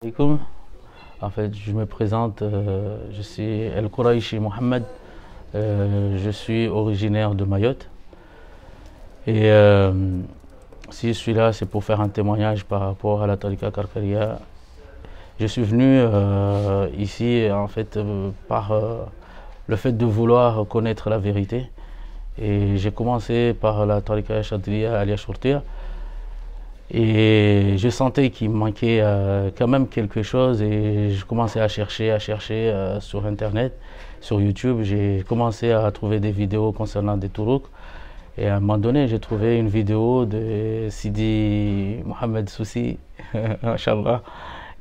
Alaikum. En fait, je me présente, je suis El Kouraïchi Mohamed, je suis originaire de Mayotte. Et si je suis là, c'est pour faire un témoignage par rapport à la Tariqa Karkaria. Je suis venu ici, en fait, par le fait de vouloir connaître la vérité. Et j'ai commencé par la Tariqa Chadriya Alia Shurtiya. Et je sentais qu'il me manquait quand même quelque chose et je commençais à chercher sur Internet, sur YouTube. J'ai commencé à trouver des vidéos concernant des tourouks. Et à un moment donné, j'ai trouvé une vidéo de Sidi Mohamed Soussi, Machallah,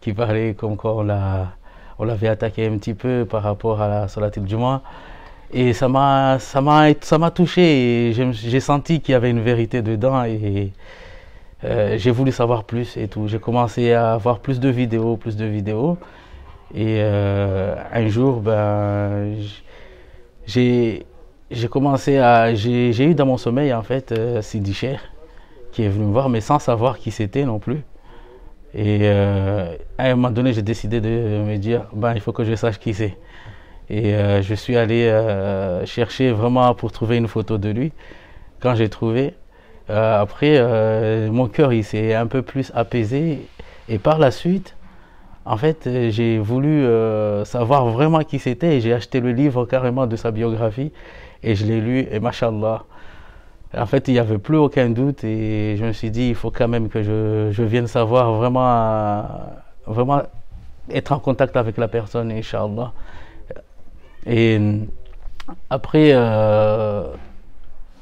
qui parlait comme quoi on l'avait attaqué un petit peu par rapport à la Salat al-Jumu'ah. Et ça m'a touché et j'ai senti qu'il y avait une vérité dedans et j'ai voulu savoir plus et tout. J'ai commencé à voir plus de vidéos, plus de vidéos. Et un jour, j'ai j'ai eu dans mon sommeil en fait Sidi Cheikh qui est venu me voir, mais sans savoir qui c'était non plus. Et à un moment donné, j'ai décidé de me dire, il faut que je sache qui c'est. Et je suis allé chercher vraiment pour trouver une photo de lui. Quand j'ai trouvé, après, mon cœur il s'est un peu plus apaisé. Et par la suite, en fait, j'ai voulu savoir vraiment qui c'était. Et j'ai acheté le livre carrément de sa biographie. Et je l'ai lu. Et machallah, en fait, il n'y avait plus aucun doute. Et je me suis dit, il faut quand même que je vienne savoir vraiment, vraiment être en contact avec la personne, Inch'Allah. Et après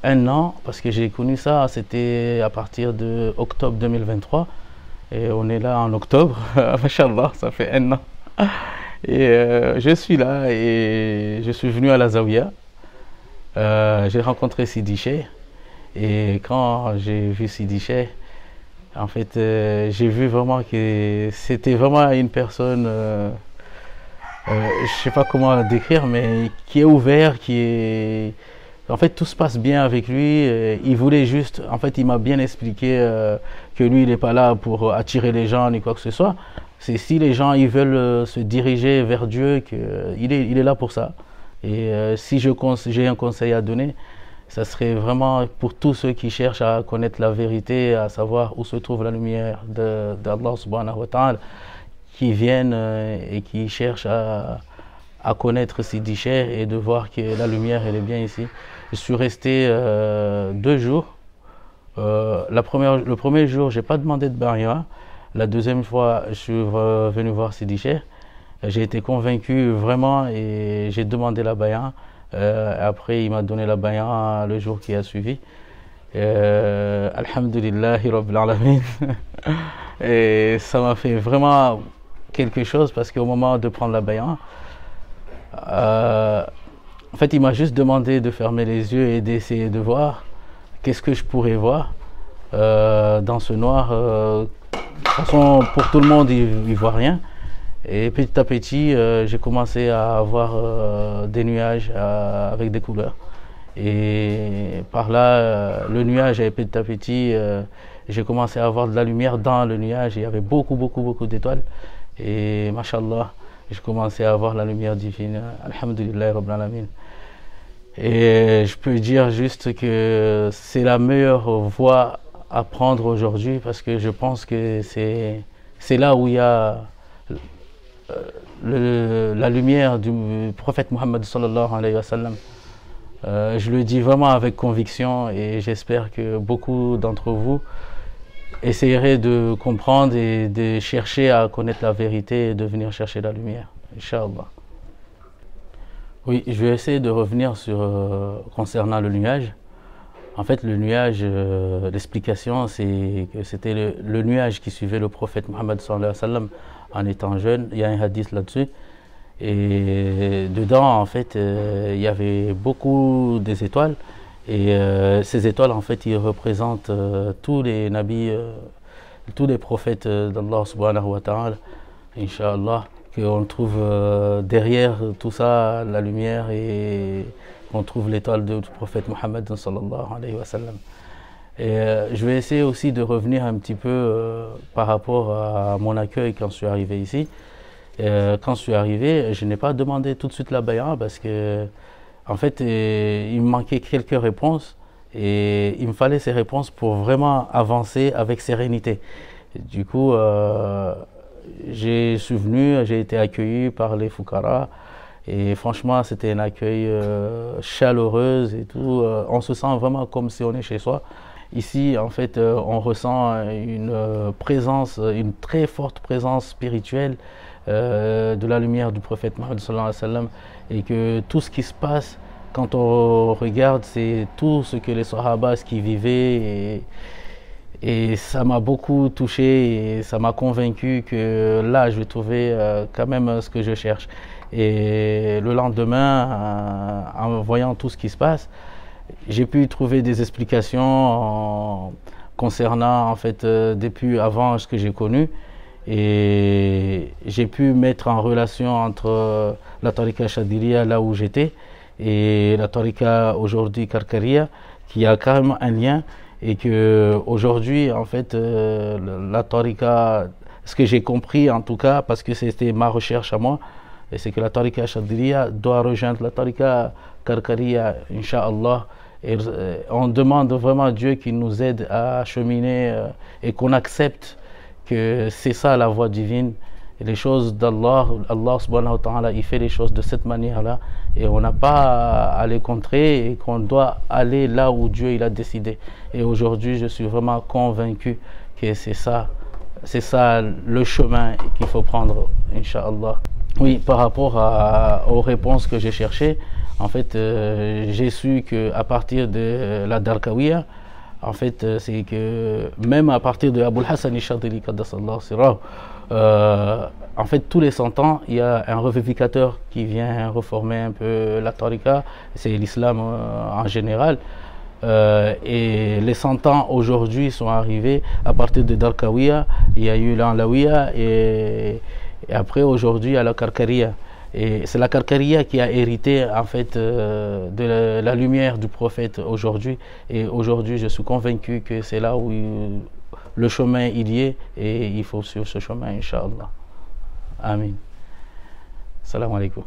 un an, parce que j'ai connu ça, c'était à partir de octobre 2023. Et on est là en octobre, Machallah, ça fait un an. Et je suis là et je suis venu à la Zawiya. J'ai rencontré Sidi Cheikh. Et quand j'ai vu Sidi Cheikh, en fait, j'ai vu vraiment que c'était vraiment une personne, je ne sais pas comment la décrire, mais qui est ouvert, qui est... En fait, tout se passe bien avec lui. Il voulait juste, en fait, il m'a bien expliqué que lui, il n'est pas là pour attirer les gens ni quoi que ce soit. C'est si les gens ils veulent se diriger vers Dieu, il est là pour ça. Et si j'ai un conseil à donner, ça serait vraiment pour tous ceux qui cherchent à connaître la vérité, à savoir où se trouve la lumière d'Allah subhanahu wa ta'ala, qui viennent et qui cherchent à connaître Sidi Cheikh et de voir que la lumière elle est bien ici. Je suis resté 2 jours. Le premier jour, j'ai pas demandé de baria. La deuxième fois, je suis venu voir Sidi Cheikh. J'ai été convaincu vraiment et j'ai demandé la baïa. Après, il m'a donné la baïa le jour qui a suivi. Alhamdulillahi Rabbil Alamin. Et ça m'a fait vraiment quelque chose parce qu'au moment de prendre la baïa, en fait, il m'a juste demandé de fermer les yeux et d'essayer de voir qu'est-ce que je pourrais voir dans ce noir. De toute façon, pour tout le monde, il voit rien. Et petit à petit, j'ai commencé à avoir des nuages avec des couleurs. Et par là, le nuage, et petit à petit, j'ai commencé à avoir de la lumière dans le nuage. Il y avait beaucoup, beaucoup, beaucoup d'étoiles. Et mashallah, j'ai commencé à avoir la lumière divine. Alhamdulillah, Rabbil Alamin. Et je peux dire juste que c'est la meilleure voie à prendre aujourd'hui parce que je pense que c'est là où il y a la lumière du prophète Mohammed sallallahu alayhi wa sallam. Je le dis vraiment avec conviction et j'espère que beaucoup d'entre vous essayeraient de comprendre et de chercher à connaître la vérité et de venir chercher la lumière, Inch'Allah. Oui, je vais essayer de revenir sur concernant le nuage. En fait, le nuage, l'explication, c'est que c'était le nuage qui suivait le prophète Mohammed sallallahu alayhi wa sallam en étant jeune. Il y a un hadith là-dessus. Et dedans, en fait, il y avait beaucoup des étoiles. Et ces étoiles, en fait, ils représentent tous les nabis, tous les prophètes d'Allah subhanahu wa ta'ala, Inch'Allah, qu'on trouve derrière tout ça, la lumière, et qu'on trouve l'étoile du prophète Mohammed sallallahu alayhi wa sallam. Et je vais essayer aussi de revenir un petit peu par rapport à mon accueil quand je suis arrivé ici. Quand je suis arrivé, je n'ai pas demandé tout de suite la bay'a parce que, en fait, il me manquait quelques réponses et il me fallait ces réponses pour vraiment avancer avec sérénité. Du coup, je suis venu, j'ai été accueilli par les Foukaras et franchement, c'était un accueil chaleureux et tout. On se sent vraiment comme si on est chez soi. Ici, en fait, on ressent une présence, une très forte présence spirituelle de la lumière du prophète Mohammed sallallahu alayhi wa sallam, et que tout ce qui se passe, quand on regarde, c'est tout ce que les Sahabas qui vivaient, et ça m'a beaucoup touché et ça m'a convaincu que là, je vais trouver quand même ce que je cherche. Et le lendemain, en voyant tout ce qui se passe, j'ai pu trouver des explications concernant en fait depuis avant ce que j'ai connu, et j'ai pu mettre en relation entre la tariqa Chadiliya là où j'étais et la tariqa aujourd'hui Karkaria, qui a quand même un lien, et que aujourd'hui en fait la tariqa, ce que j'ai compris en tout cas, parce que c'était ma recherche à moi, et c'est que la tariqa Chadiliya doit rejoindre la tariqa Karkaria, Inch'Allah. Et on demande vraiment à Dieu qu'il nous aide à cheminer et qu'on accepte que c'est ça la voie divine. Et les choses d'Allah, Allah subhanahu wa ta'ala, il fait les choses de cette manière-là, et on n'a pas à les contrer, et qu'on doit aller là où Dieu il a décidé. Et aujourd'hui, je suis vraiment convaincu que c'est ça le chemin qu'il faut prendre, Inch'Allah. Oui, par rapport aux réponses que j'ai cherchées, en fait, j'ai su qu'à partir de la Darkawiya, en fait, c'est que même à partir de Abul Hassan al-Shadili, Qaddasallahu sirrahu, en fait, tous les 100 ans, il y a un revivificateur qui vient reformer un peu la tariqa, c'est l'islam en général. Et les 100 ans aujourd'hui sont arrivés à partir de Darkawiya, il y a eu l'Anlawiya, et après aujourd'hui il y a la Karkaria. Et c'est la Karkaria qui a hérité en fait de la lumière du prophète aujourd'hui. Et aujourd'hui, je suis convaincu que c'est là où le chemin il y est, et il faut suivre ce chemin, Inch'Allah. Amin. Salam alaikum.